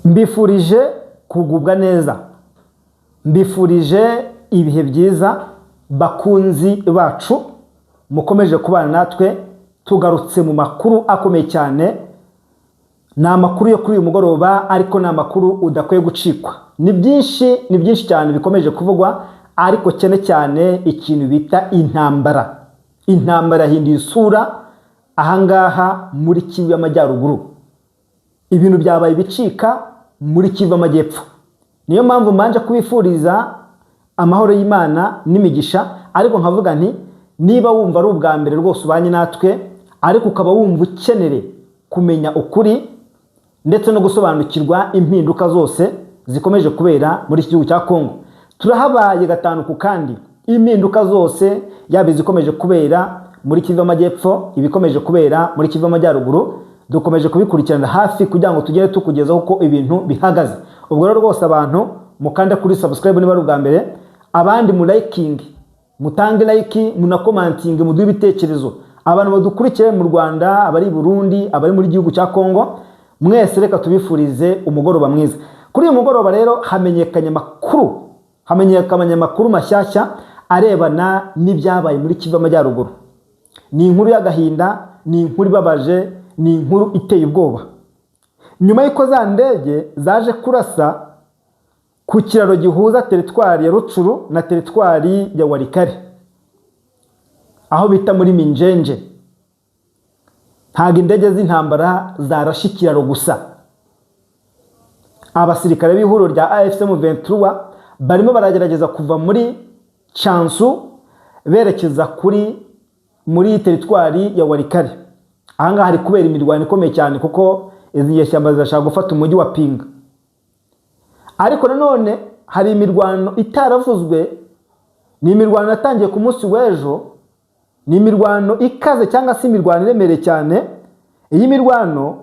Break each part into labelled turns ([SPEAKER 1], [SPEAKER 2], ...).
[SPEAKER 1] Mbifurije kugubwa neza, mbifurije ibihe byiza bakunzi bacu mukomeje kubana natwe. Tugarutse mu makuru akomeye cyane, ni amakuru yo kuri uyu mugoroba, ariko ni amakuru udakwiye gucikwa. Ni byinshi cyane bikomeje kuvugwa, ariko cyane ikintu bita intambara yahinduye isura ahangaha muri Kivu y'Amajyaruguru. Ibintu byabaye bicika muri Kivu y'Amajyepfo. Niyo mpamvu manje kubifuriza amahoro y'Imana n'imigisha, ariko nkavuga nti niba wumva ari ubwa mbere rwose ubanye natwe, ariko ukaba wumva ukenere kumenya ukuri ndetse no gusobanukirwa impinduka zose zikomeje kubera muri iki gihugu cya Kongo. Turahabaye gatanu ku kandi, impinduka zose yaba izikomeje kubera muri Kivu y'Amajyepfo, ibikomeje kubera muri Kivu y'Amajyaruguru, dukomeje kubikurikirana hafi kugira ngo tugere tukugezaho uko ibintu bihagaze. Ubwo rero rwose abantu mukanda kuri subscribe niba ari ubwa mbere, abandi mu liking, mutange like, munakomanting, muduhe ibitekerezo. Abantu badukurikiye mu Rwanda, abari Burundi, abari muri gihugu cya Kongo, mwese reka tubifurize umugoroba mwiza. Kuri uyu mugoroba rero hamenyekanye amakuru mashyashya arebana n'ibyabaye muri Kivu y'Amajyaruguru. Ni inkuru y'agahinda, ni inkuru ibabaje, ni inkuru iteye ubwoba. Nyuma y'uko za ndege zaje kurasa ku kiraro gihuza teritwari ya Rutshuru na teritwari ya Walikale, aho bita muri Minjenje, ntabwo indege z'intambara zarashe ikiraro gusa. Abasirikare b'ihuriro rya AFC M23 barimo baragerageza kuva muri Chansu berekeza muri teritwari ya Walikale. Ahangaha hari kubera imirwano ikomeye cyane, kuko izi nyeshyamba zirashaka gufata umujyi wa Pinga. Ariko nanone hari imirwano itaravuzwe, ni imirwano yatangiye ku munsi w'ejo, ni imirwano ikaze cyangwa se imirwano iremereye cyane. Iyi mirwano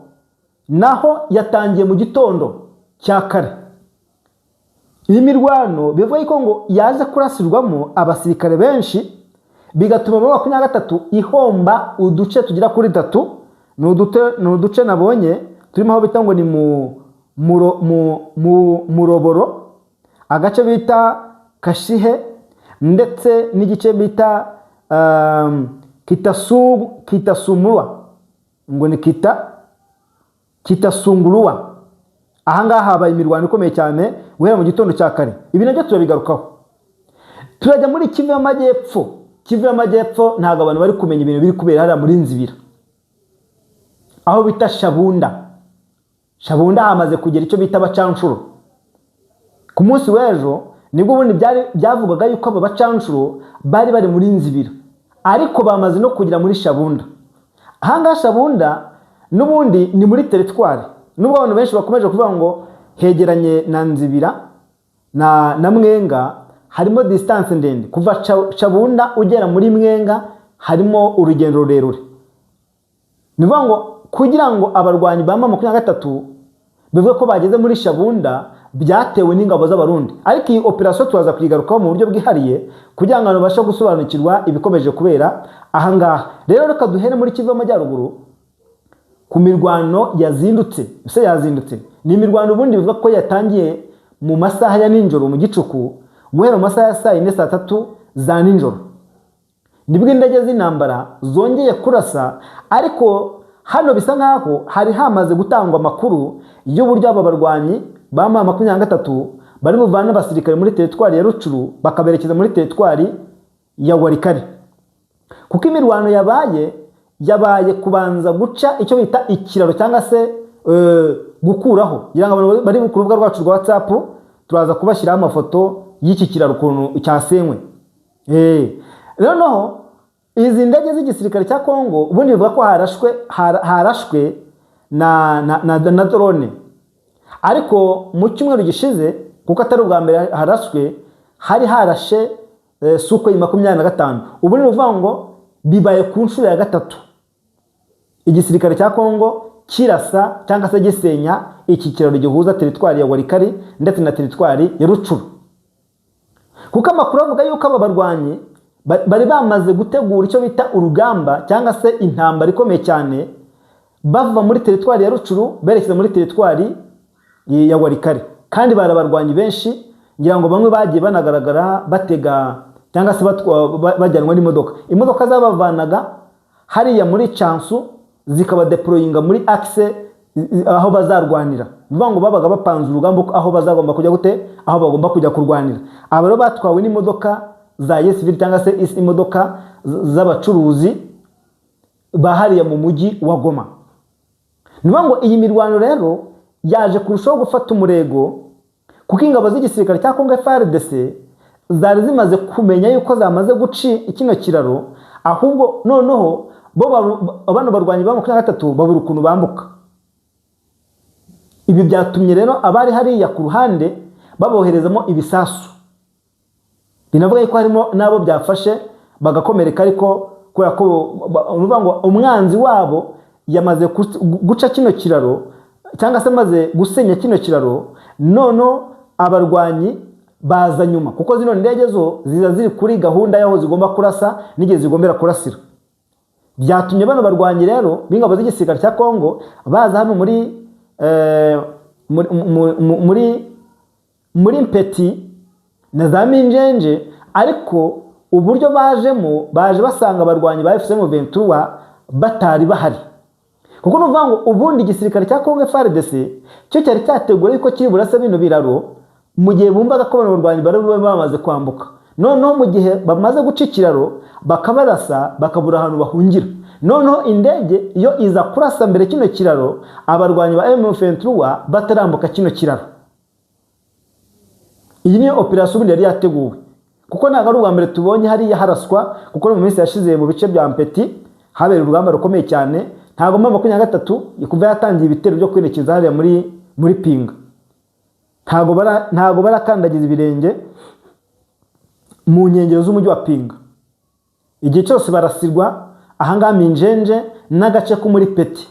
[SPEAKER 1] naho yatangiye mu gitondo cya kare. Iyi mirwano bivuga ko ngo yaje kurasirwamo abasirikare benshi, bigatuma muri 23 ihomba uduce tugira kuri 3. Ni uduce nabonye turimo aho bita ngo ni Muroboro, agace bita Kashihe, ndetse n'igice bita Kitasumurwa, ngo ni Kitasungurwa. Ahangaha habaye imirwano ikomeye cyane guhera mu gitondo cya kare. Ibi nabyo turabigarukaho. Turajya muri Kivu y'Amajyepfo. Kivu y'Amajyepfo ntabwo abantu bari kumenya ibintu biri kubera hariya muri Nzibira, aho bita Shabunda hamaze kugera icyo bita abacanshuro. Ku munsi w'ejo nibwo ubundi byavugaga yuko aba bacanshuro bari muri Nzibira, ariko bamaze no kugera muri Shabunda. Ahangaha Shabunda n'ubundi ni muri teritwari, nubwo abantu benshi bakomeje kuvuga ngo hegeranye na Nzibira na Mwenga, harimo distance ndende. Kuva Shabunda ugera muri Mwenga harimo urugendo rurerure. Nivuga ngo kugira ngo abarwanyi ba M23 bivuga ko bageze muri Shabunda byatewe n'ingabo z'abarundi. Ariko iyi operation twaza kwigarukaho mu buryo bwihariye kugira ngo abantu bashe gusobanukirwa ibikomeje kubera ahangaha. Rero reka duhere muri Kivu y'Amajyaruguru ku mirwano yazindutse. Ni imirwano ubundi bivuga ko yatangiye mu masaha ya ninjoro mu gicuku, guhera mu masaha ya saa 4 saa 3 za ninjoro nibwo indege z'intambara zongeye kurasa. Ariko hano bisa nkaho hari hamaze gutangwa amakuru y'uburyo aba barwanyi ba M23 bari buvana abasirikare muri teritwari ya Rutshuru bakaberekeza muri teritwari ya Walikale. Kuko imirwano yabaye kubanza guca icyo bita ikiraro cyangwa se gukuraho. Abantu bari ku rubuga rwacu rwa WhatsApp turaza kubashyiraho amafoto y'iki kiraro ukuntu cyasenywe. Noneho izi ndege z'igisirikare cya Kongo ubundi bivuga ko harashwe na drone. Ariko mu cyumweru gishize, kuko atari ubwa mbere harashwe, hari harashe Sukhoi 25. Ubundi bivuga ngo bibaye ku nshuro ya gatatu igisirikare cya Kongo kirasa cyangwa se gisenya iki kiraro gihuza teritwari ya Walikale ndetse na teritwari ya Rutshuru. Kuko amakuru avuga yuko aba barwanyi bari bamaze gutegura icyo bita urugamba cyangwa se intambara ikomeye cyane, bava muri teritwari ya Rutshuru berekeza muri teritwari ya Walikale, kandi barabarwanyi benshi, ngira ngo bamwe bagiye banagaragara batega cyangwa se bajyanwa n'imodoka. Imodoka zabavanaga hariya muri Chansu zikaba deployinga muri axe aho bazarwanira. Bivuga ngo babaga bapanze urugamba aho bazagomba kujya gute, aho bagomba kujya kurwanira. Aba rero batwawe n'imodoka za Yesivili cyangwa se imodoka z'abacuruzi bahariya mu mujyi wa Goma. Nivuga ngo iyi mirwano rero yaje kurushaho gufata umurego, kuko ingabo z'igisirikare cya Kongo FARDC zari zimaze kumenya yuko zamaze guci ikino kiraro, ahubwo noneho bo abana barwanyi ba 23 babura ukuntu bambuka. Ibi byatumye rero abari hariya ku ruhande baboherezamo ibisasu, binavuga yuko harimo nabo byafashe bagakomereka, ariko kubera ko uvuga ngo umwanzi wabo yamaze guca kino kiraro cyangwa se maze gusenya kino kiraro, nono abarwanyi baza nyuma, kuko zino ndege zo ziza ziri kuri gahunda yaho zigomba kurasa n'igihe zigombera kurasira. Byatumye bano barwanyi rero b'ingabo z'igisirikare cya Kongo baza hano muri Mpeti na za Minjenje, ariko uburyo bajemo baje basanga abarwanyi ba FCM23 batari bahari. Kuko nuvuga ngo ubundi igisirikare cya Kongo FARDC cyo cyari cyategura yuko kiri burasa bino biraro mu gihe bumvaga ko abarwanyi bari bamaze kwambuka. Noneho mu gihe bamaze guca ikiraro bakabarasa bakabura ahantu bahungira, noneho indege iyo iza kurasa mbere kino kiraro abarwanyi ba M23 batarambuka kino kiraro. Iyi ni operation yari yateguwe, kuko ntago ari ubwa mbere tubonye hariya haraswa, kuko mu minsi yashize mu bice bya Mpeti habera urugamba rukomeye cyane. Ntago mu 23 ikuva yatangiye ibitero byo kwerekeza hariya muri Pinga, ntago barakandagiza ibirenge mu nkengero z'umujyi wa Pinga. Igihe cyose barasirwa ahangaha Minjenje n'agace ko muri Peti.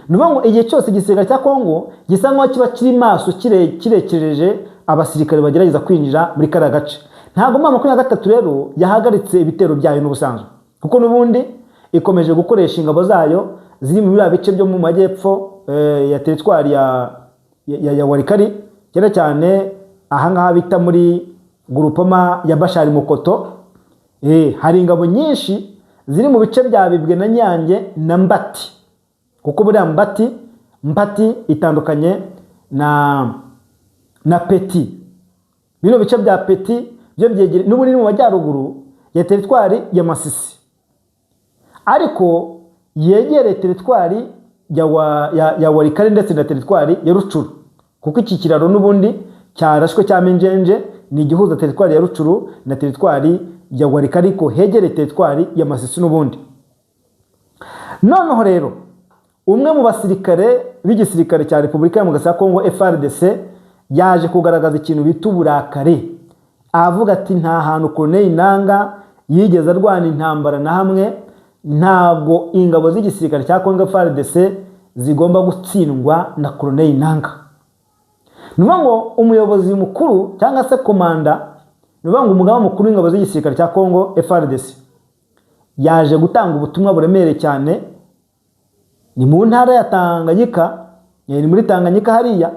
[SPEAKER 1] Nuvuga ngo igihe cyose igisirikare cya Kongo gisa nkaho kiba kiri maso kirekereje abasirikare bagerageza kwinjira muri kara gace. Ntago mu 23 rero yahagaritse ibitero byayo n'ubusanzwe, kuko nubundi ikomeje gukoresha ingabo zayo ziri mu biriya bice byo mu majyepfo ya teritwari ya Walikale, cyane cyane ahangaha bita muri groupement ya Bashari Mukoto. Hari ingabo nyinshi ziri mu bice bya Bibwe na Nyange na Mbati, kuko buriya Mbati itandukanye na Peti. Bino bice bya Peti byo byegere n'uburi mu majyaruguru ya teritwari ya Masisi, ariko yegere teritwari ya Walikale ndetse na teritwari ya Rucuru, kuko iki kiraro n'ubundi cyarashwe cya Minjenje ni igihuza teritwari ya Rucuru na teritwari ya Walikale, ko hegere teritwari ya Masisi n'ubundi. Noneho rero umwe mu basirikare b'igisirikare cya Repubulika ya Kongo FARDC yaje kugaragaza ikintu bita uburakare, avuga ati nta hantu Colonel Nanga yigeze arwana intambara na hamwe, ntabwo ingabo z'igisirikare cya Kongo FARDC zigomba gutsindwa na Colonel Nanga. Nuvuga ngo umuyobozi mukuru cyangwa se komanda, nuvuga ngo umugaba mukuru w'ingabo z'igisirikare cya Kongo FARDC yaje gutanga ubutumwa buremere cyane. Ni mu ntara ya Tanganyika, ni muri Tanganyika hariya,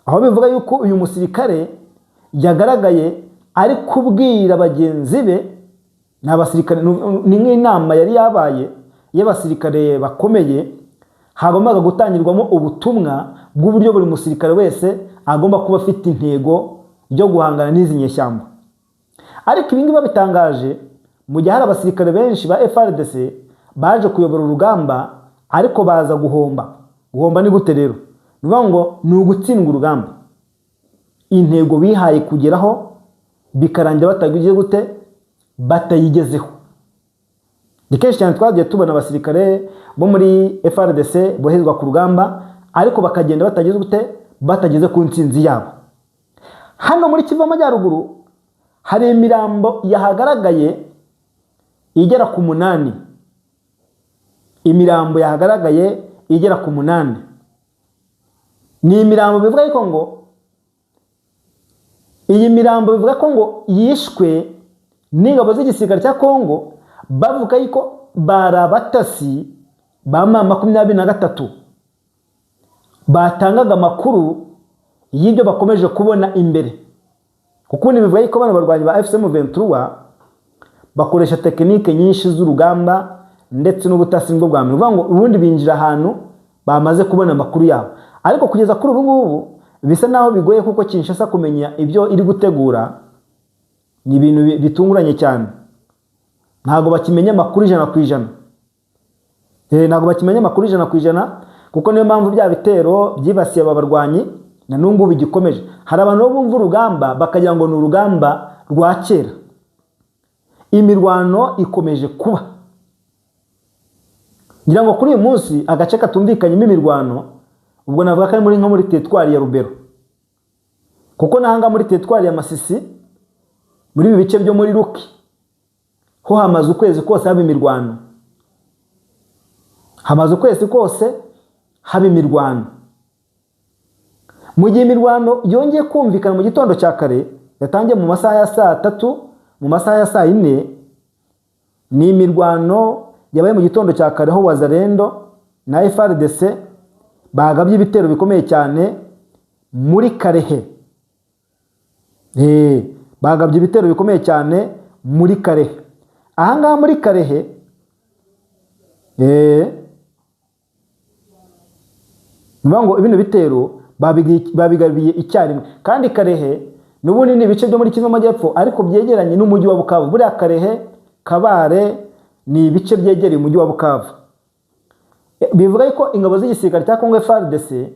[SPEAKER 1] aho bivuga yuko uyu musirikare yagaragaye ari kubwira bagenzi be n'abasirikare. Ni nk'inama yari yabaye y'abasirikare bakomeye, hagombaga gutangirwamo ubutumwa bw'uburyo buri musirikare wese agomba kuba afite intego yo guhangana n'izi nyeshyamba. Ariko ibi ngibi babitangaje mu gihe hari abasirikare benshi ba FARDC baje kuyobora urugamba, ariko baza guhomba. Guhomba ni gute rero? Nuvuga ngo ni ugutsindwa urugamba, intego bihaye kugeraho bikarangira batagiye gute, batayigezeho. Ni kenshi cyane twagiye tubona abasirikare bo muri FARDC boherezwa ku rugamba, ariko bakagenda batageze gute, batageze ku ntsinzi yabo. Hano muri Kivu Amajyaruguru hari imirambo yahagaragaye igera ku 8. Imirambo yahagaragaye igera ku 8. Ni imirambo bivuga yuko ngo iyi mirambo bivuga ko ngo yishwe n'ingabo z'igisirikare cya Kongo, bavuga yuko barabatasi ba 23. batangaga amakuru y'ibyo bakomeje kubona imbere, kuko bivuga yuko bano barwanyi ba FCM 23 bakoresha tekinike nyinshi z'urugamba ndetse n'ubutasi bwo bwa mbere. Uvuga ngo ubundi binjira ahantu bamaze kubona amakuru yabo, ariko kugeza kuri ubu ngubu bisa naho bigoye, kuko Kinshasa kumenya ibyo iri gutegura ni ibintu bitunguranye cyane. Ntago bakimenya amakuru 100%. Ntago bakimenya amakuru 100%, kuko niyo mpamvu bya bitero byibasiye aba barwanyi na nungu bigikomeje. Hari abantu bumva urugamba bakagira ngo ni urugamba rwa kera. Imirwano ikomeje kuba. Ngira ngo kuri uyu munsi agace katumvikanye imirwano, ubwo navuga ko ari nko muri teritwari ya Rubero, kuko nahanga muri teritwari ya Masisi, muri ibi bice byo muri Ruki ho hamaze ukwezi kose haba imirwano. Hamaze ukwezi kose haba imirwano. Mu gihe imirwano yongeye kumvikana mu gitondo cya kare, yatangiye mu masaha ya saa 3, mu masaha ya saa 4, ni imirwano yabaye mu gitondo cya kare ho Wazalendo na FARDC bagabye ibitero bikomeye cyane muri Karehe. Bagabye ibitero bikomeye cyane muri Karehe. Ahangaha muri Karehe ngo ibintu bitero babigabiye icyarimwe, kandi Karehe n'ubundi ni ibice byo muri Kivu Amajyepfo ariko byegeranye n'umujyi wa Bukavu. Buriya Karehe, Kabare ni ibice byegereye umujyi wa Bukavu. Bivuga ko ingabo z'igisirikare cya Kongo FARDC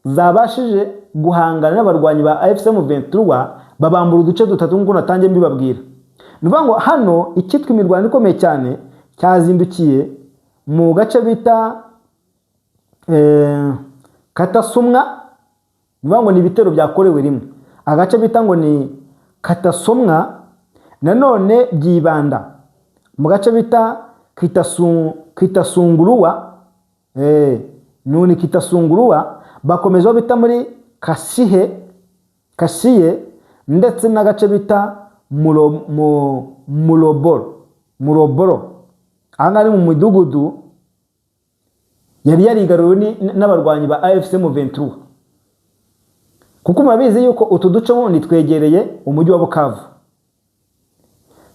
[SPEAKER 1] zabashije guhangana n'abarwanyi ba FCM 23 babambura uduce dutatu ngo natangiye mbibabwira. Nuvuga ngo hano ikitwa imirwano ikomeye cyane cyazindukiye mu gace bita Katasumwa. Nuvuga ngo ni ibitero byakorewe rimwe. Agace bita ngo ni Katasumwa nanone byibanda mu gace bita Kitasunguruwa. Nuni Kitasunguruwa bakomeza bita muri Kashiye ndetse n'agace bita Muroboro. Aha ari mu mudugudu yari yarigaruriwe n'abarwanyi ba AFCM 23, kuko murabizi yuko utu duce bundi twegereye umujyi wa Bukavu.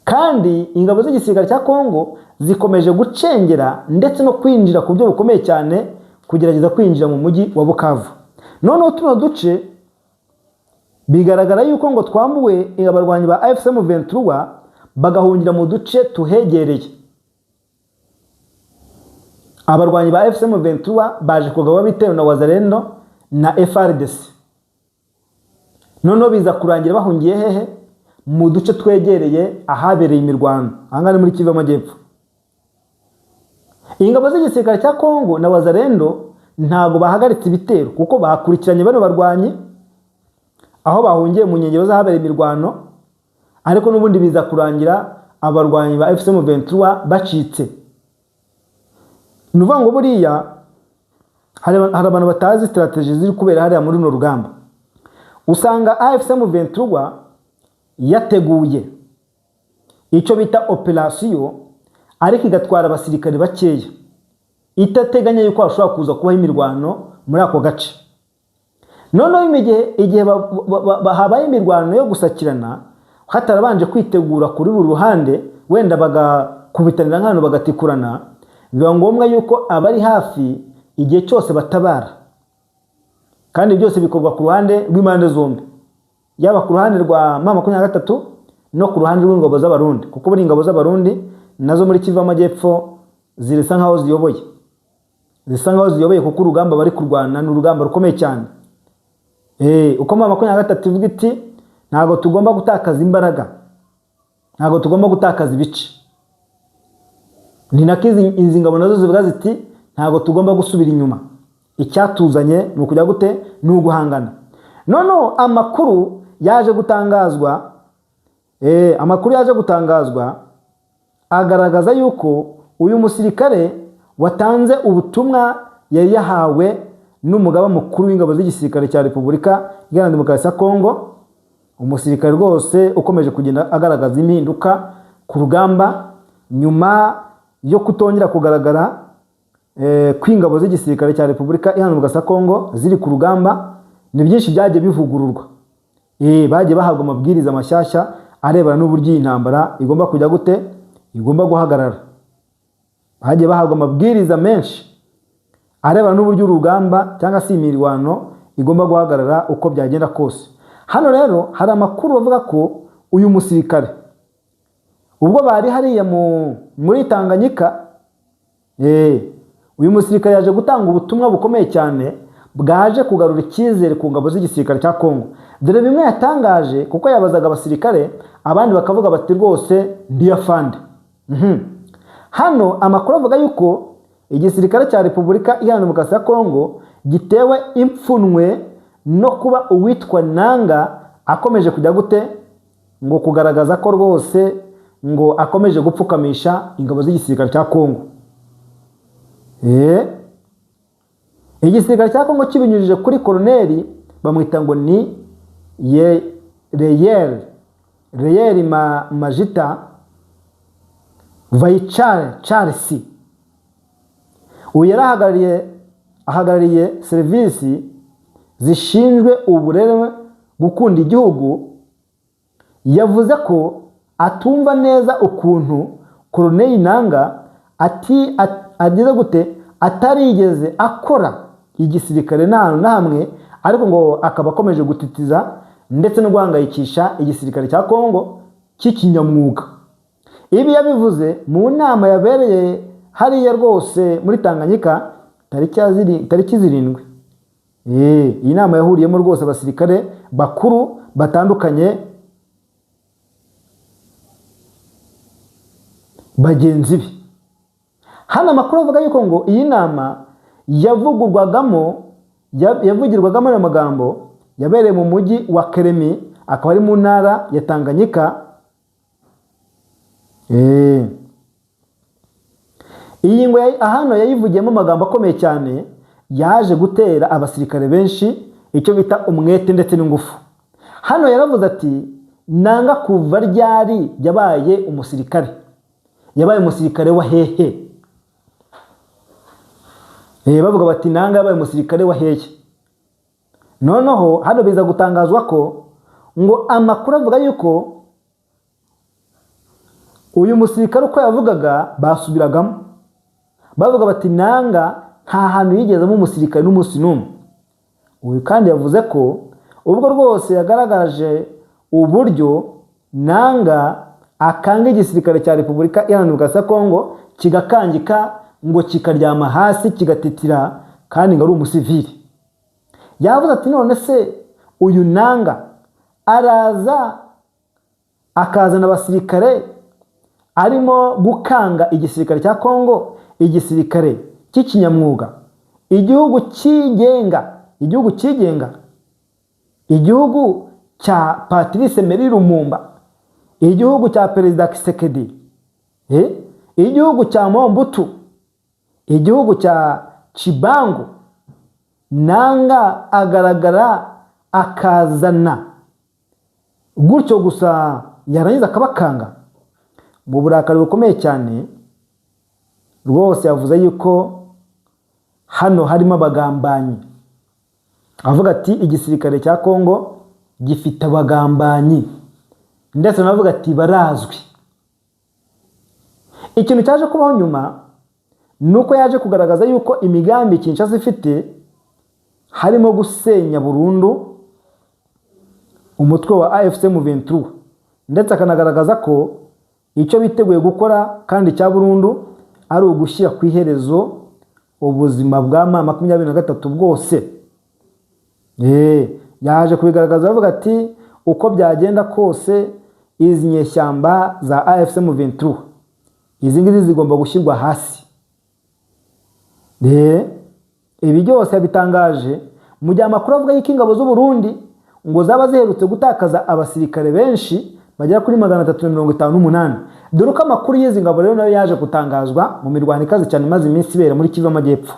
[SPEAKER 1] Kandi ingabo z'igisirikare cya Kongo zikomeje gucengera ndetse no kwinjira ku byo bukomeye cyane kugerageza kwinjira mu mujyi wa Bukavu. None tuno duce bigaragara yuko ngo twambuwe abarwanyi ba AFCM 23 bagahungira mu duce tuhegereye. Abarwanyi ba AFCM 23 baje kugaba bitero na Wazalendo na FARDC. None biza kurangira bahungiye hehe? Mu duce twegereye ahabereye imirwano. Ahangana muri Kivu Amajyepfo. Ingabo z'igisirikare cya Kongo na Wazalendo ntago bahagaritse ibitero, kuko bakurikiranye bano barwanyi aho bahungiye mu nkengero z'ahabereye imirwano, ariko n'ubundi biza kurangira abarwanyi ba FCM 23 bacitse. Nuvuga ngo buriya hari abantu batazi strategy ziri kubera hariya muri no rugamba. Usanga AFCM 23 yateguye icyo bita operation, ariko igatwara abasirikare bakeya, itateganya yuko hashobora kuza kubaho imirwano muri ako gace. Noneho igihe habaye imirwano yo gusakirana, hatarabanje kwitegura kuri buri ruhande, wenda bagakubitanira nk'ahantu bagatikurana, biba ngombwa yuko abari hafi igihe cyose batabara. Kandi byose bikorwa ku ruhande rw'impande zombi, yaba ku ruhande rwa M23 no ku ruhande rw'ingabo z'abarundi, kuko buri ingabo z'abarundi nazo muri Kivu Amajyepfo zirisa nkaho ziyoboye. Kuko urugamba bari kurwana n'urugamba rukomeye cyane. Uko M23 ivuga iti ntago tugomba gutakaza imbaraga, ntago tugomba gutakaza ibice. Ni nakizi izi ngabo nazo zivuga ziti ntago tugomba gusubira inyuma, icyatuzanye ni ukujya gute, ni uguhangana. Noneho amakuru yaje gutangazwa agaragaza yuko uyu musirikare watanze ubutumwa yari yahawe n'umugaba mukuru w'ingabo z'igisirikare cya Repubulika Iharanira Demokarasi ya Kongo, umusirikare rwose ukomeje kugenda agaragaza impinduka ku rugamba nyuma yo kutongera kugaragara kw'ingabo z'igisirikare cya Repubulika Iharanira Demokarasi ya Kongo ziri ku rugamba ni byinshi byagiye bivugururwa. Bagiye bahabwa amabwiriza mashyashya arebana n'uburyo iyi ntambara igomba kujya gute, igomba guhagarara. Bagiye bahabwa amabwiriza menshi arebana n'uburyo urugamba cyangwa se imirwano igomba guhagarara uko byagenda kose. Hano rero hari amakuru bavuga ko uyu musirikare ubwo bari hariya muri Tanganyika, uyu musirikare yaje gutanga ubutumwa bukomeye cyane bwaje kugarura icyizere ku ngabo z'igisirikare cya Kongo. Dore bimwe yatangaje, kuko yabazaga abasirikare abandi bakavuga bati rwose ndiyafande. Hano amakuru avuga yuko igisirikare cya Repubulika Iharanira Demokarasi ya Kongo gitewe impfunwe no kuba uwitwa Nanga akomeje kujya gute, ngo kugaragaza ko rwose ngo akomeje gupfukamisha ingabo z'igisirikare cya Kongo. Igisirikare cya Kongo kibinyujije kuri koloneli bamwita ngo ni Reyeri Majita Vayichare Charles. Uyu yari ahagarariye serivisi zishinzwe uburere gukunda igihugu. Yavuze ko atumva neza ukuntu koloneli Nanga ageze gute atarigeze akora igisirikare nta na hamwe, ariko ngo akaba akomeje gutitiza ndetse no guhangayikisha igisirikare cya Kongo cy'ikinyamwuga. Ibi yabivuze mu nama yabereye hariya rwose muri Tanganyika tariki 7. Iyi nama yahuriyemo rwose abasirikare bakuru batandukanye bagenzi be. Hano amakuru avuga yuko ngo iyi nama yavugirwagamo ayo magambo yabereye mu mujyi wa Keremi, akaba ari mu ntara ya Tanganyika. Iyi ngo hano yayivugiyemo amagambo akomeye cyane, yaje gutera abasirikare benshi icyo bita umwete ndetse n'ingufu. Hano yaravuze ati Nanga kuva ryari yabaye umusirikare, yabaye umusirikare wa hehe. Bavuga bati Nanga yabaye umusirikare wa hehe. Noneho hano biza gutangazwa ko ngo amakuru avuga yuko uyu musirikare uko yavugaga basubiragamo, bavuga bati Nanga nta hantu yigezemo umusirikare n'umunsi n'umwe. Uyu kandi yavuze ko ubwo rwose yagaragaje uburyo Nanga akanga igisirikare cya Repubulika Iharanira Demokarasi ya Kongo kigakangika ngo kikaryama hasi kigatitira, kandi ngo ari umusivili. Yavuze ati none se uyu Nanga araza akazana abasirikare arimo gukanga igisirikare cya Kongo, igisirikare cy'ikinyamwuga, igihugu cyigenga, igihugu cya Patrice Emery Lumumba, igihugu cya Perezida Tshisekedi, igihugu cya Mobutu, igihugu cya Chibangu. Nanga agaragara akazana gutyo gusa, yarangiza akabakanga mu burakari bukomeye cyane rwose. Yavuze yuko hano harimo abagambanyi, avuga ati igisirikare cya Kongo gifite abagambanyi, ndetse navuga ati barazwi. Ikintu cyaje kubaho nyuma nuko yaje kugaragaza yuko imigambi Kinshasa ifite harimo gusenya burundu umutwe wa AFC M23, ndetse akanagaragaza ko icyo biteguye gukora kandi cya burundu ari ugushyira ku iherezo ubuzima bwa M23 bwose. Yaje kubigaragaza avuga ati uko byagenda kose izi nyeshyamba za AFC M23 izi ngizi zigomba gushyirwa hasi. Ibi byose yabitangaje mu gihe amakuru avuga yuko ingabo z'u Burundi ngo zaba ziherutse gutakaza abasirikare benshi bagera kuri 358. Dore ko amakuru y'izi ngabo rero nayo yaje gutangazwa mu mirwano ikaze cyane maze iminsi ibera muri Kivu y'Amajyepfo.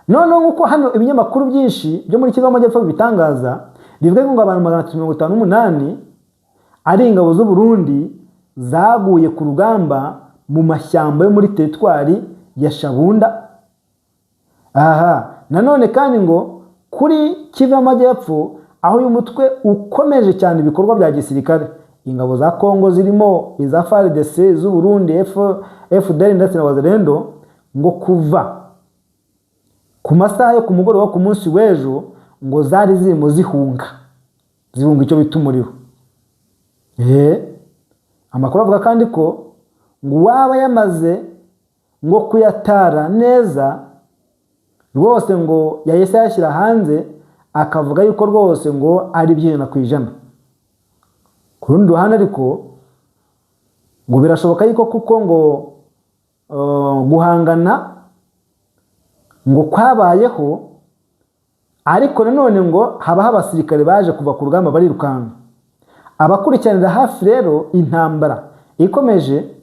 [SPEAKER 1] Noneho nk'uko hano ibinyamakuru byinshi byo muri Kivu y'Amajyepfo bibitangaza, bivuga ngo abantu 358 ari ingabo z'u Burundi zaguye ku rugamba mu mashyamba yo muri teritwari ya Shabunda. Aha nanone kandi ngo kuri Kivu y'Amajyepfo aho uyu mutwe ukomeje cyane ibikorwa bya gisirikare, ingabo za Kongo zirimo iza FARDC z'u Burundi, FDL ndetse na Wazalendo, ngo kuva ku masaha yo ku mugoroba ku munsi w'ejo ngo zari zirimo zihunga icyo bita umuriro. Amakuru avuga kandi ko ngo waba yamaze ngo kuyatara neza rwose, ngo yahise yashyira hanze akavuga yuko rwose ngo ari 100%. Ku rundi ruhande ariko ngo birashoboka yuko kuko ngo guhangana ngo kwabayeho, ariko nanone ngo habaho abasirikare baje kuva ku rugamba barirukanga. Abakurikiranira hafi rero intambara ikomeje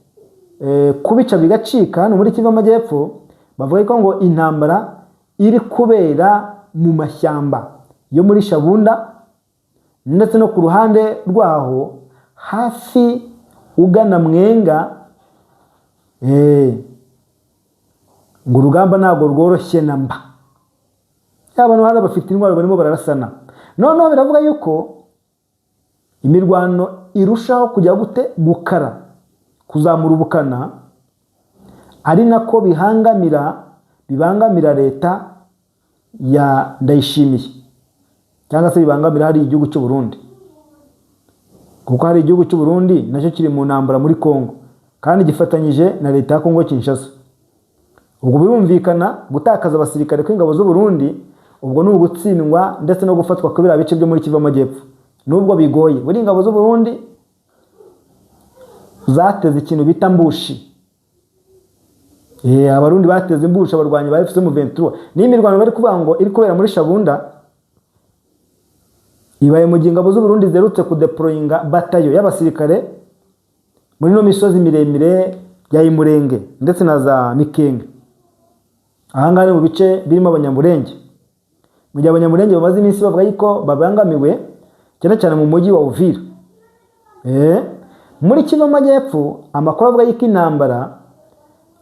[SPEAKER 1] kubica bigacika hano muri Kivu y'Amajyepfo bavuga ko ngo intambara iri kubera mu mashyamba yo muri Shabunda ndetse no ku ruhande rwaho hafi ugana Mwenga. Ngo urugamba ntabwo rworoshye namba, abantu hano bafite intwaro barimo bararasana. Noneho biravuga yuko imirwano irushaho kujya gute gukara, kuzamura ubukana, ari nako bibangamira leta ya Ndayishimiye, cyangwa se bibangamira hari igihugu cy'u Burundi, kuko hari igihugu cy'u Burundi nacyo kiri mu ntambara muri Kongo kandi gifatanyije na leta ya Kongo Kinshasa. Ubwo birumvikana gutakaza abasirikare kw'ingabo z'u Burundi, ubwo ni ugutsindwa ndetse no gufatwa kubira bice byo muri Kivu y'Amajyepfo. Nubwo bigoye, buri ingabo z'u Burundi zateze ikintu bita mbushi. Abarundi bateze imbushi abarwanyi ba FCM23. Ni imirwano bari kuvuga ngo iri kubera muri Shabunda, ibaye mu gihe ingabo z'u Burundi zerutse kudeployinga batayo y'abasirikare muri no misozi miremire ya Imurenge ndetse na za Mikenge. Ahangane mu bice birimo Abanyamurenge. Mu gihe Abanyamurenge bamaze iminsi bavuga yuko babangamiwe cyane cyane mu mujyi wa Uvira. Muri Kivu y'Amajyepfo amakuru avuga yuko intambara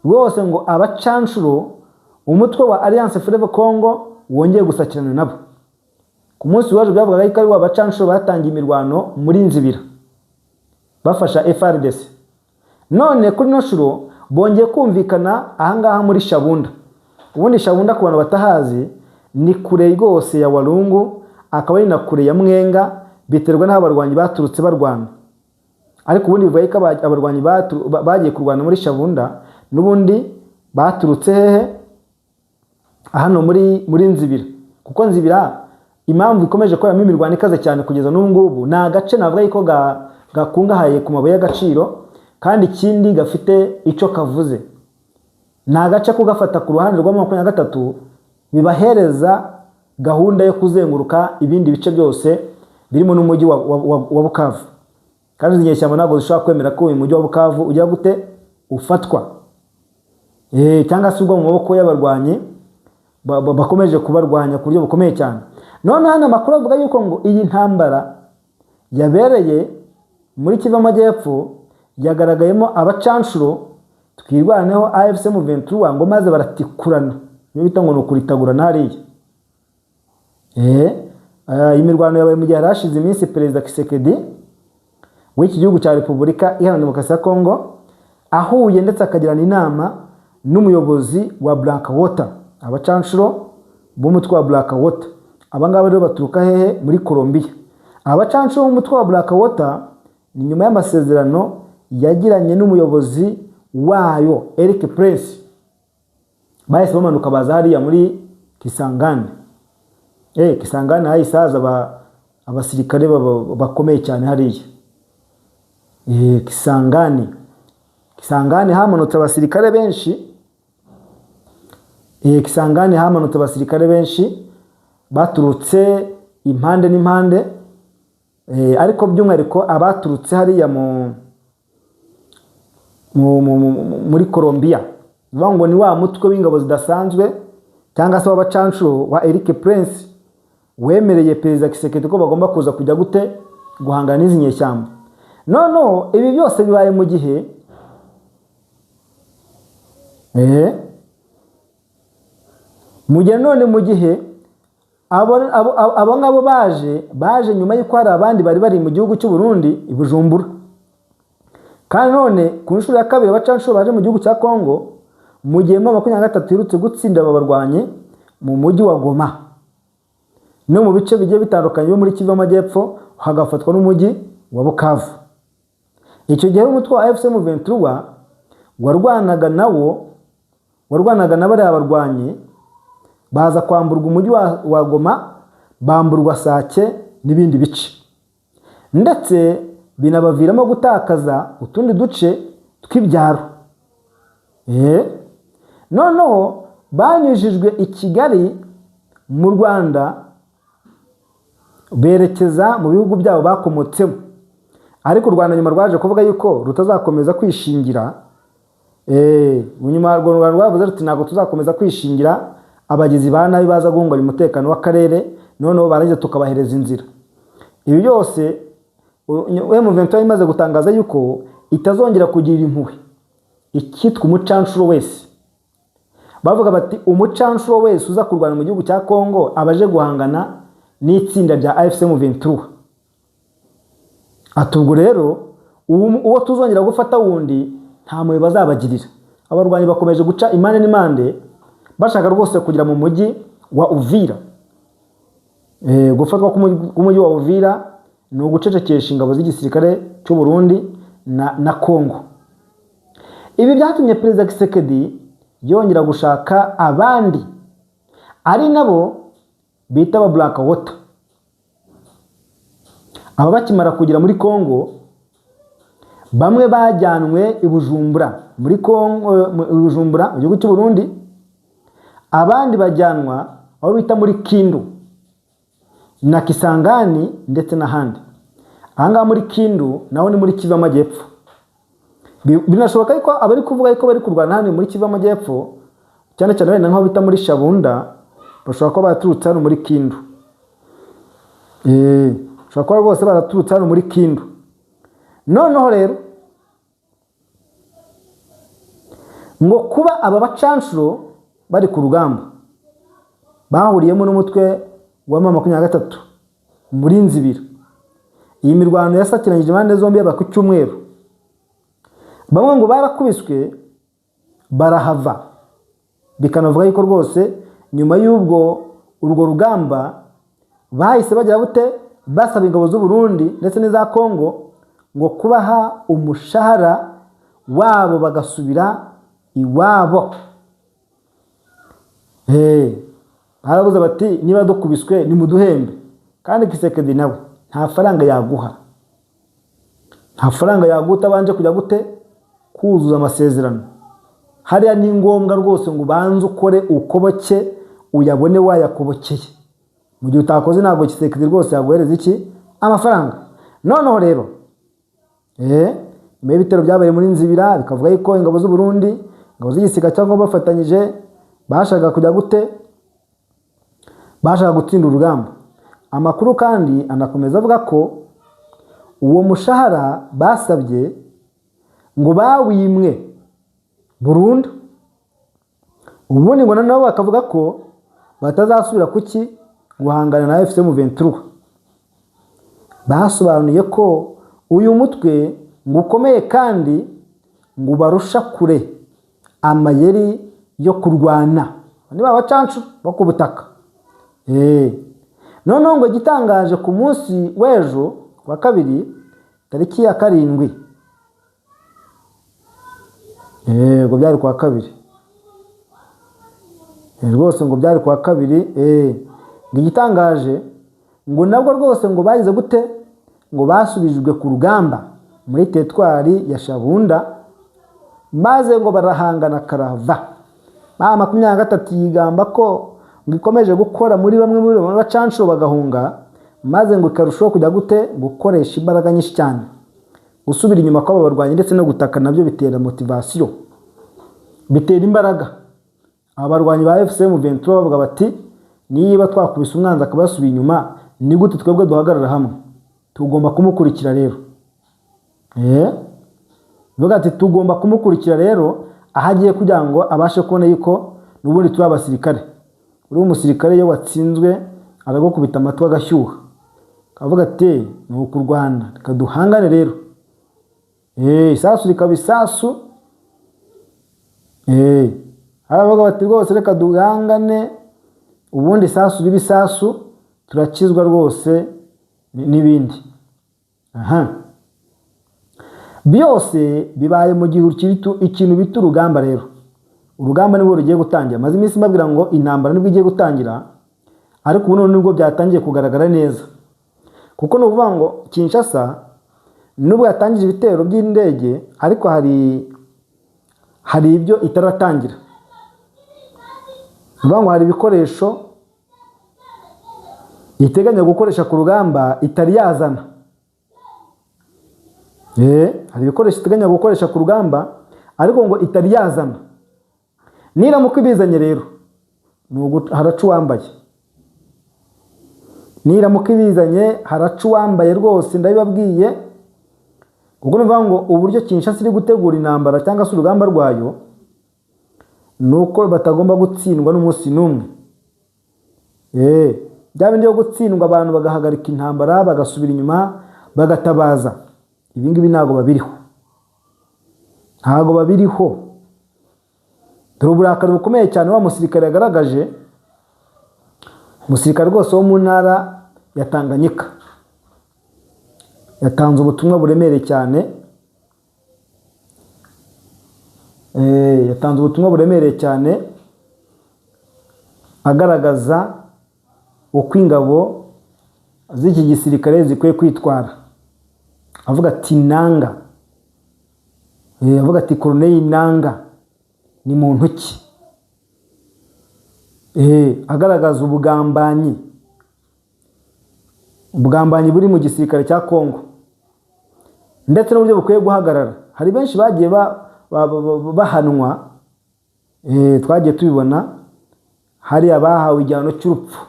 [SPEAKER 1] rwose ngo abacanshuro umutwe wa Alliance Fleuve Congo wongeye gusakirana nabo. Ku munsi waje byavuga yuko ari abacanshuro batangiye imirwano muri Nzibira bafasha FARDC. None kuri no shuro bongeye kumvikana ahangaha muri Shabunda. Ubundi Shabunda ku bantu batahazi ni kure rwose ya Walungu, akaba ari na kure ya Mwenga, biterwa n'abarwanyi baturutse barwana. Ariko ubundi bivuye ko abarwanyi bagiye kurwana muri Shabunda n'ubundi baturutse hehe hano muri Nzibira, kuko Nzibira impamvu ikomeje koramo imirwano ikaze cyane kugeza n'ubu ngubu ni agace navuga yuko gakungahaye ku mabuye y'agaciro, kandi ikindi gafite icyo kavuze. Ni agace ko gafata ku ruhande rwa 23 bibahereza gahunda yo kuzenguruka ibindi bice byose birimo n'umujyi wa Bukavu. Kandi inyeshyamba ntabwo zishobora kwemera ko uyu mujyi wa Bukavu ujya gute ufatwa, cyangwa se ubwo mu maboko y'abarwanyi bakomeje kubarwanya ku buryo bukomeye cyane. None hano amakuru avuga yuko ngo iyi ntambara yabereye muri Kivu y'Amajyepfo yagaragayemo abacanshuro twirwaneho AFC/M23 ngo maze baratikurana, niyo bita ngo nukuritagurana hariya. Imirwano yabaye mu gihe harashize iminsi Perezida Tshisekedi w'iki gihugu cya Repubulika Iharanira Demokarasi ya Kongo ahuye ndetse akagirana inama n'umuyobozi wa Blackwater, abacanshuro b'umutwe wa Blackwater. Abangaba rero baturuka hehe muri Colombia. Abacanshuro b'umutwe wa Blackwater ni nyuma y'amasezerano yagiranye n'umuyobozi wayo Eric Prince, bahise bamanuka baza hariya muri Kisangani. Kisangani hayisaza abasirikare bakomeye cyane hariya. Kisangani hamanutse abasirikare benshi. Kisangani hamanutse abasirikare benshi baturutse impande n'impande, ariko by'umwihariko abaturutse hariya muri Colombia. Bivuga ngo ni wa mutwe w'ingabo zidasanzwe cyangwa se w'abacanshuro wa Eric Prince wemereye Perezida Tshisekedi ko bagomba kuza kujya gute guhangana n'izi nyeshyamba. None ibi byose bibaye mu gihe mu gihe none mu gihe abo ngabo baje nyuma y'uko hari abandi bari mu gihugu cy'u Burundi i Bujumbura, kandi none ku nshuro ya kabiri abacanshuro baje mu gihugu cya Kongo mu gihe mu 2023 irutse gutsinda aba barwanyi mu mujyi wa Goma no mu bice bigiye bitandukanye byo muri Kivu y'Amajyepfo, hagafatwa n'umujyi wa Bukavu. Icyo gihe umutwe wa AFC M23 warwanaga n'abari abarwanyi baza kwamburwa umujyi wa Goma, bamburwa Sake n'ibindi bice, ndetse binabaviramo gutakaza utundi duce tw'ibyaro. Noneho banyujijwe i Kigali mu Rwanda berekeza mu bihugu byabo bakomotsemo, ariko u Rwanda nyuma rwaje kuvuga yuko rutazakomeza kwishingira. Nyuma Rwanda rwavuze ruti ntabwo tuzakomeza kwishingira abagizi ba nabi baza guhungabanya umutekano w'akarere, noneho barangiza tukabahereza inzira. Ibi byose M23 imaze gutangaza yuko itazongera kugira impuhwe ikitwa umucanshuro wese. Bavuga bati umucanshuro wese uza kurwana mu gihugu cya Kongo abaje guhangana n'itsinda rya AFC M23. Atubwo rero uwo tuzongera gufata wundi nta mwe bazabagirira. Abarwanyi bakomeje guca imane n'imande bashaka rwose kugira mu mujyi wa Uvira. Gufatwa k'umujyi wa Uvira ni ugucecekesha ingabo z'igisirikare cy'u Burundi na Kongo. Ibi byatumye Perezida Tshisekedi yongera gushaka abandi ari nabo bita aba Black Water. Aba bakimara kugira muri Kongo, bamwe bajyanwe i Bujumbura muri Kongo, Bujumbura mu gihugu cy'u Burundi, abandi bajyanwa aho bita muri Kindu na Kisangani ndetse n'ahandi. Ahangaha muri Kindu naho ni muri Kivu y'Amajyepfo. Binashoboka yuko abari kuvuga yuko bari kurwana hano muri Kivu y'Amajyepfo, cyane cyane wenda nk'aho bita muri Shabunda, bashobora kuba baturutse hano muri Kindu. Bashobora kuba rwose baraturutse hano muri Kindu. Noneho rero ngo kuba aba bacanshuro bari ku rugamba bahuriyemo n'umutwe wa M23 muri Nzibira. Iyi mirwano yasakiranyije impande zombi yaba ku cyumweru. Bamwe ngo barakubiswe barahava, bikanavuga yuko rwose nyuma y'ubwo urwo rugamba bahise bagira bute basaba ingabo z'u Burundi ndetse n'iza Kongo ngo kubaha umushahara wabo bagasubira iwabo. Harabuze bati niba dukubiswe ni muduhembe, kandi Tshisekedi nawe nta faranga yaguha, nta faranga yaguta banje kujya gute kuzuza amasezerano. Hariya ni ngombwa rwose ngo banze ukore ukoboke uyabone wayakobokeye. Mu gihe utakoze ntabwo Tshisekedi rwose yaguhereza iki amafaranga. Noneho rero ibitero byabaye muri Nzibira bikavuga yuko ingabo z'u Burundi, ingabo z'igisiga cyangwa bafatanyije bashaka kujya gute, bashaka gutsinda urugamba. Amakuru kandi anakomeza avuga ko uwo mushahara basabye ngo bawimwe burundu, ubundi ngo nabo bakavuga ko batazasubira kuki guhangana na AFC M23. Basobanuye ko uyu mutwe ngo ukomeye kandi ngo barusha kure amayeri yo kurwana, niba abacancu bo ku butaka. Noneho ngo gitangaje ku munsi w'ejo wa kabiri tariki ya 7, ngo byari kwa kabiri, rwose ngo byari kwa kabiri. Ngo gitangaje ngo nabwo rwose ngo bagize gute, ngo basubijwe ku rugamba muri teritwari ya Shabunda, maze ngo barahangana karava. 23 yigamba ko ngo ikomeje gukora muri bamwe muri bacanshuro bagahunga, maze ngo ikarushaho kujya gute gukoresha imbaraga nyinshi cyane. Gusubira inyuma kw'aba barwanyi ndetse no gutaka nabyo bitera motivation, bitera imbaraga. Abarwanyi ba AFC M23 bavuga bati niba twakubise umwanzi akabasubiye inyuma, ni gute twebwe duhagarara hamwe? Tugomba kumukurikira rero. Vuga ati tugomba kumukurikira rero, aho agiye kugira ngo abashe kubona yuko n'ubundi turi abasirikare. Uri umusirikare iyo watsinzwe aragukubita amatwi agashyuha, akavuga ati ni ukurwana, reka duhangane rero. Isasu rikaba isasu, aravuga bati rwose reka duhangane, ubundi isasu riba isasu, turakizwa rwose n'ibindi. Byose bibaye mu gihe ikintu bita urugamba rero. Urugamba nibwo rugiye gutangira. Maze iminsi mbabwira ngo intambara nibwo igiye gutangira, ariko ubu nibwo byatangiye kugaragara neza. Kuko no kuvuga ngo Kinshasa nubwo yatangije ibitero by'indege, ariko hari ibyo itaratangira. Kuvuga ngo hari ibikoresho iteganya gukoresha ku rugamba itari yazana. Hari ibikoresho iteganya gukoresha ku rugamba ariko ngo itari yazana. Niramuka ibizanye rero haraca uwambaye. Niramuka ibizanye haraca uwambaye rwose, ndabibabwiye. Kuko nivuga ngo uburyo Kinshasa iri gutegura intambara cyangwa se urugamba rwayo, nuko batagomba gutsindwa n'umunsi n'umwe. Bya bindi byo gutsindwa abantu bagahagarika intambara bagasubira inyuma bagatabaza, ibi ngibi ntago babiriho. Ntago babiriho. Dore uburakari bukomeye cyane wa musirikare yagaragaje, umusirikare rwose wo mu ntara ya Tanganyika yatanze ubutumwa buremereye cyane. Yatanze ubutumwa buremereye cyane agaragaza uko ingabo z'iki gisirikare zikwiye kwitwara. Avuga ati nanga, avuga ati Colonel Nanga ni muntu ki? Agaragaza ubugambanyi buri mu gisirikare cya Kongo, ndetse n'uburyo bukwiye guhagarara. Hari benshi bagiye bahanwa, twagiye tubibona. Hari abahawe igihano cy'urupfu.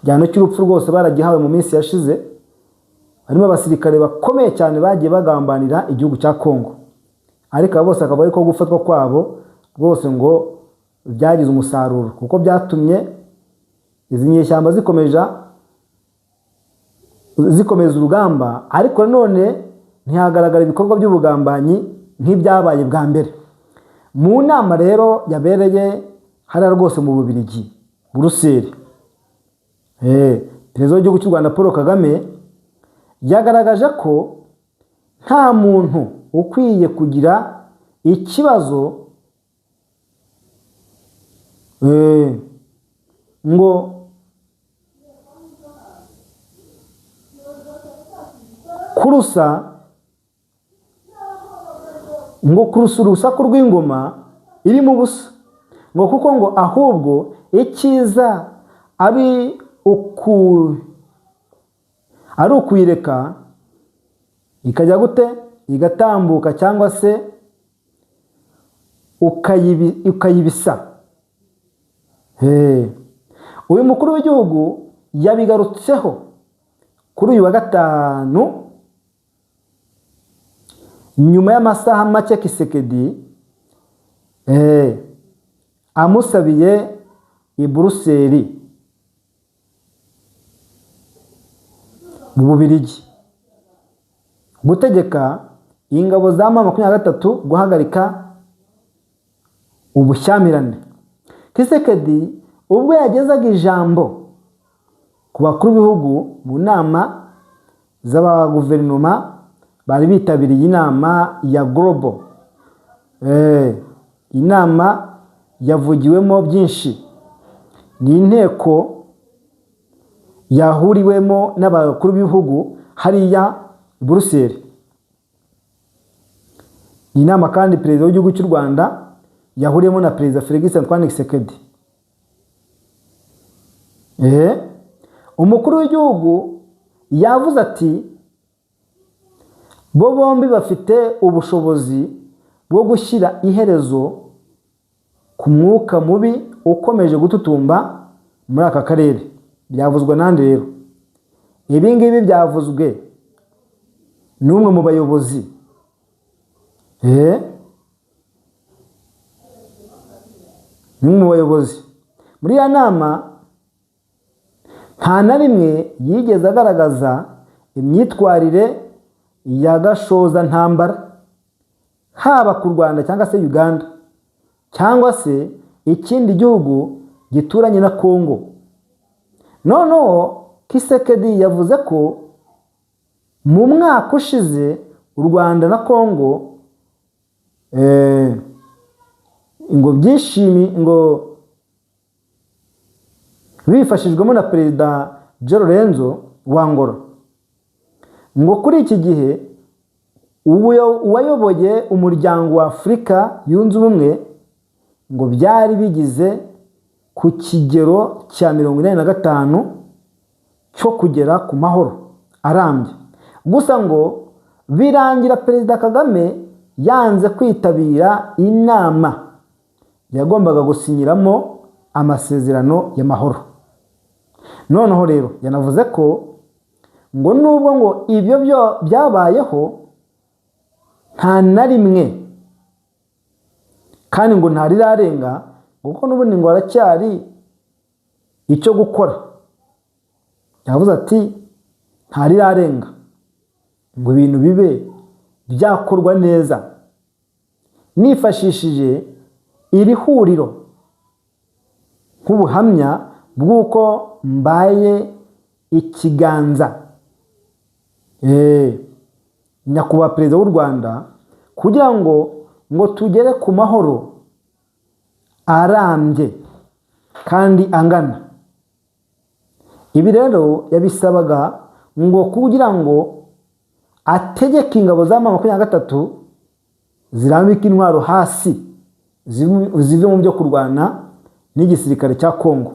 [SPEAKER 1] Igihano cy'urupfu rwose baragihawe mu minsi yashize. Harimo abasirikare bakomeye cyane bagiye bagambanira igihugu cya Kongo, ariko bose akaba ariko gufatwa kwabo rwose ngo byagize umusaruro, kuko byatumye izi nyeshyamba zikomeza urugamba. Ariko none ntihagaragara ibikorwa by'ubugambanyi nk'ibyabaye bwa mbere. Mu nama rero yabereye hariya rwose mu Bubiligi, Buruseli, perezida w'igihugu cy'u Rwanda Paul Kagame yagaragaje ko nta muntu ukwiye kugira ikibazo ngo kurusa urusaku rw'ingoma iri mu busa, ngo kuko ngo ahubwo icyiza ari ukuyireka ikajya gute, igatambuka, cyangwa se ukayibisa. Uyu mukuru w'igihugu yabigarutseho kuri uyu wa gatanu nyuma y'amasaha make Kisekedi amusabiye i Buruseli mu Bubiligi gutegeka ingabo za M23 guhagarika ubushyamirane. Kisekedi ubwo yagezaga ijambo ku bakuru b'ibihugu mu nama z'abaguverinoma bari bitabiriye inama ya Global. Inama yavugiwemo byinshi, ni inteko yahuriwemo n'abakuru b'ibihugu hariya Buruseli. Ni inama kandi perezida w'igihugu cy'u Rwanda yahuriyemo na perezida Felix Antoine Tshisekedi. Umukuru w'igihugu yavuze ati bo bombi bafite ubushobozi bwo gushyira iherezo ku mwuka mubi ukomeje gututumba muri aka karere. Byavuzwe nande rero? Ibi ngibi byavuzwe n'umwe mu bayobozi ni mu bayobozi. Muri ya nama nta na rimwe yigeze agaragaza imyitwarire ya gashoza ntambara, haba ku Rwanda cyangwa se Uganda cyangwa se ikindi gihugu gituranye na Kongo. Noneho Kisekedi yavuze ko mu mwaka ushize u Rwanda na Kongo ngo bifashijwemo na Perezida João Lourenço wa Angola, ngo kuri iki gihe uwayoboye umuryango wa Afurika yunze ubumwe ngo byari bigize ku kigero cya 85 cyo kugera ku mahoro arambye. Gusa ngo birangira Perezida Kagame yanze kwitabira inama yagombaga gusinyiramo amasezerano y'amahoro. Noneho rero yanavuze ko ngo nubwo ngo ibyo byabayeho nta na rimwe kandi ngo ntarirarenga, kuko n'ubundi ngo aracyari icyo gukora. Yavuze ati ntarirarenga ngo ibintu bibe byakorwa neza nifashishije iri huriro nk'ubuhamya bw'uko mbaye ikiganza nyakubahwa Perezida w'u Rwanda kugira ngo tugere ku mahoro arambye kandi angana. Ibi rero yabisabaga ngo kugira ngo ategeke ingabo za M23 zirambika intwaro hasi zive mu byo kurwana n'igisirikare cya Kongo.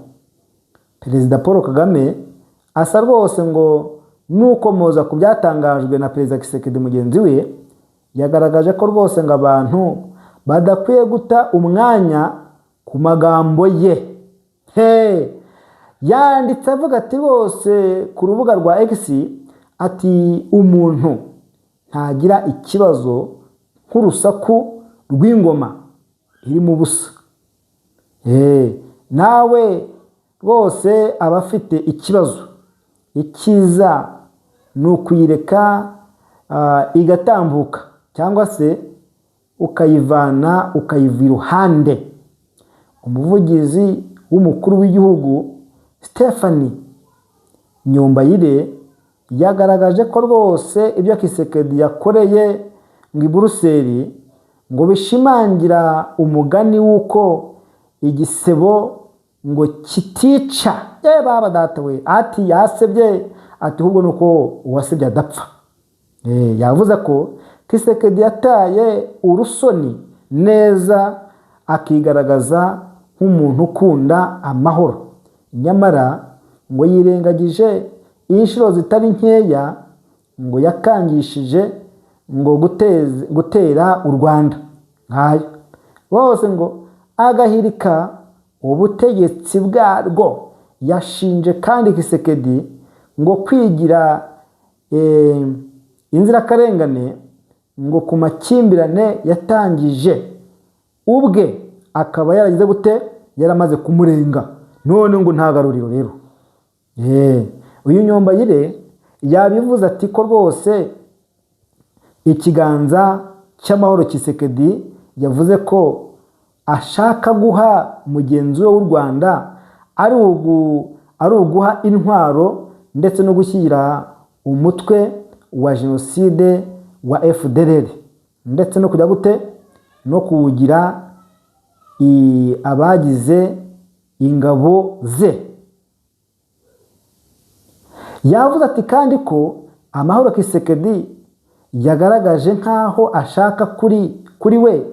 [SPEAKER 1] Perezida Paul Kagame asa rwose ngo nukomoza ku byatangajwe na Perezida Kisekedi mugenzi we, yagaragaje ko rwose ngo abantu badakwiye guta umwanya ku magambo ye. Yanditse avuga ati rwose ku rubuga rwa X ati umuntu ntagira ikibazo nk'urusaku rw'ingoma iri mu busa. Nawe rwose abafite ikibazo, ikiza ni ukuyireka igatambuka cyangwa se ukayivana ukayiva iruhande. Umuvugizi w'umukuru w'igihugu Stephanie Nyombayire yagaragaje ko rwose ibyo Kisekedi yakoreye ngo i Buruseli ngo bishimangira umugani w'uko igisebo ngo kitica. Baba data we ati yasebye ati ahubwo nuko uwasebye adapfa. Yavuze ko Kisekedi yataye urusoni neza akigaragaza nk'umuntu ukunda amahoro, nyamara ngo yirengagije inshuro zitari nkeya ngo yakangishije ngo gutera u Rwanda nkayo bose ngo agahirika ubutegetsi bwarwo. Yashinje kandi Kisekedi ngo kwigira inzirakarengane ngo ku makimbirane yatangije ubwe akaba yaragize gute yaramaze kumurenga, none ngo ntagaruriro rero. Uyu Nyombayire yabivuze ati ko rwose ikiganza cy'amahoro Kisekedi yavuze ko ashaka guha mugenzi we w'u Rwanda ari uguha intwaro ndetse no gushyira umutwe wa jenoside wa FDLR ndetse no kujya gute no kuwugira abagize ingabo ze. Yavuze ati kandi ko amahoro Kisekedi yagaragaje nkaho ashaka kuri we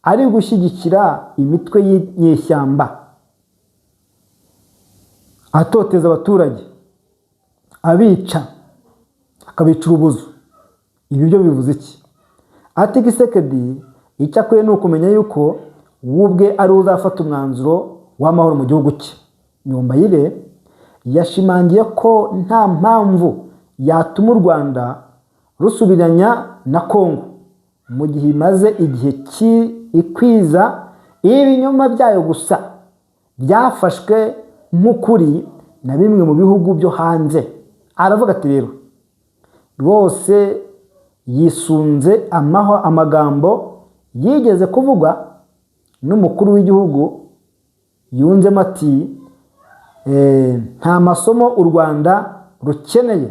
[SPEAKER 1] ari gushyigikira imitwe y'inyeshyamba atoteza abaturage, abica, akabica urubozo. Ibi byo bivuze iki? Ati Kisekedi icyo akwiye ni ukumenya yuko ubwe ari uzafata umwanzuro w'amahoro mu gihugu cye. Nyombayire yashimangiye ko nta mpamvu yatuma u Rwanda rusubiranya na Kongo mu gihe imaze igihe ikwiza ibinyoma byayo gusa byafashwe nk'ukuri na bimwe mu bihugu byo hanze. Aravuga ati rero rwose yisunze amagambo yigeze kuvugwa n'umukuru w'igihugu yunzemo ati nta masomo u Rwanda rukeneye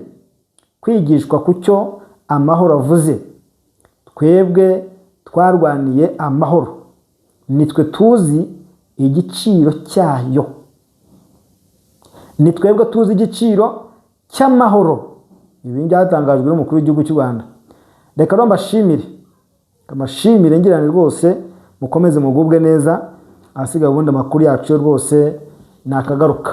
[SPEAKER 1] kwigishwa ku cyo amahoro avuze. Twebwe twarwaniye amahoro, nitwe tuzi igiciro cyayo, ni twebwe tuzi igiciro cy'amahoro. Ibi byatangajwe n'umukuru w'igihugu cy'u Rwanda. Reka rero mbashimire ngirane rwose, mukomeze mugubwe neza. Ahasigaye ubundi amakuru yacu rwose nakagaruka.